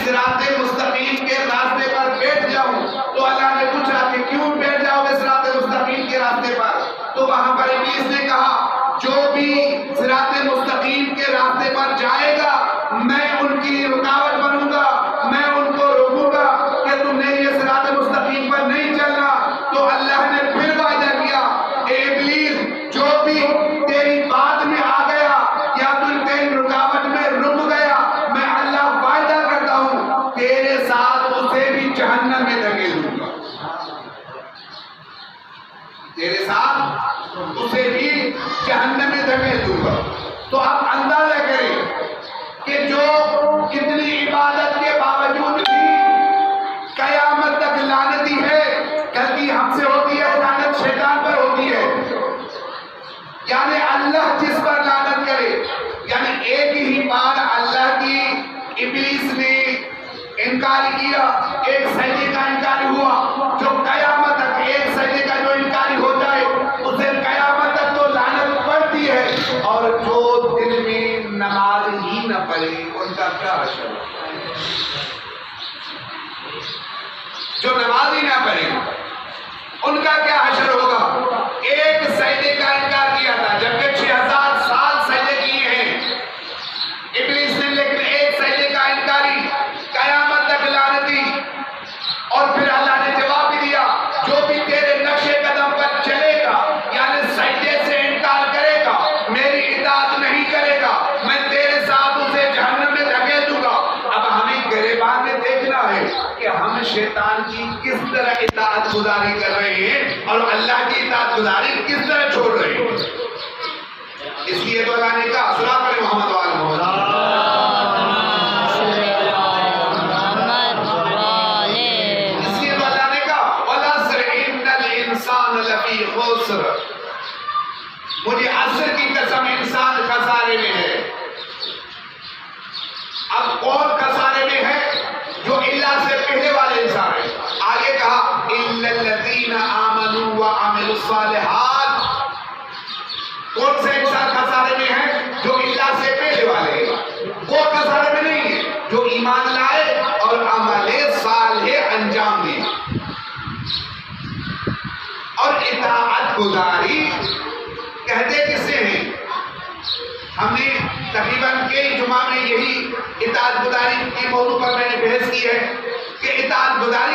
صراط مستقیم کے راستے پر بیٹھ جاؤں. تو اللہ نے پوچھا کہ کیوں بیٹھ جاؤ گے صراط مستقیم کے راستے پر؟ تو وہاں پر ابلیس نے کہا جو بھی صراط مستقیم کے راستے پر جائے گا میں ان کی رکاوٹ بنوں گا، میں ان کو روکوں گا کہ تم نے یہ صراط مستقیم پر نہیں چلنا. تو اللہ نے پھر وعدہ کیا اے ابلیس جو بھی تیری بات میں آ گیا یا تیری رکاوٹ میں رک گیا میں اللہ وعدہ کرتا ہوں تیرے ساتھ اسے بھی جہنم میں دھکیل دوں گا، تیرے ساتھ اسے بھی جہنم میں دھکیل دوں گا. تو آپ اندازہ کریں کہ جو کتنی عبادت کے باوجود بھی قیامت تک لعنتی ہے، غلطی ہم سے ہوتی ہے، لعنت شیطان پر ہوتی ہے. یعنی اللہ جس پر لعنت کرے، یعنی ایک ہی بار اللہ کی ابلیس نے انکار کیا، ایک سجدے کا انکار ہوا، جو قیامت تک ایک سجدے کا جو انکاری ہو جائے اسے قیامت تک تو لعنت پڑتی ہے. اور جو دل میں نماز ہی نہ پڑھے ان کا کیا حشر ہوگا؟ جو نماز ہی نہ پڑھے ان کا کیا حشر ہوگا؟ ایک سجدے کا انکار کیا تھا جبکہ 6000 سال سجدے کیے ہیں ابلیس نے، لیکن ایک سجدے کا انکاری قیامت تک لعنتی. اور پھر اللہ نے جواب بھی دیا جو بھی تیرے نقش قدم پر چلے گا یعنی سجدے سے انکار کرے گا، میری اطاعت نہیں کرے گا، میں تیرے ساتھ اسے جہنم میں دھکیل دوں گا. اب ہمیں گریبان میں دیکھنا ہے کہ ہم شیطان کی کس طرح اطاعت گزاری کر رہے ہیں اور اللہ کی اطاعت گزاری کس طرح چھوڑ رہے ہیں. اس لیے تو اللہ نے کہا صلی اللہ علیہ محمد وآل محمد، اس لیے تو اللہ نے کہا وَالْعَصْرِ إِنَّ الْإِنسَانَ لَفِي خُسْرٍ، مجھے عصر کی قسم انسان خسارے میں ہے. اب کون خسارے میں ہے؟ جو اللہ سے پہلے والے انسان ہیں. آگے کہا إِلَّا الَّذِينَ آمَنُوا وَعَمِلُوا الصَّالِحَاتِ، کون سے انسان خسارے میں ہے؟ جو اللہ سے پہلے والے ہیں. وہ خسارے میں نہیں ہے جو ایمان لائے اور عمل صالح انجام دے. اور اطاعت گزاری کہتے کسے ہیں؟ ہم نے تقریباً کئی جمعہ میں یہی اطاعت گزاری کے موضوع پر میں نے بحث کی ہے کہ اطاعت گزاری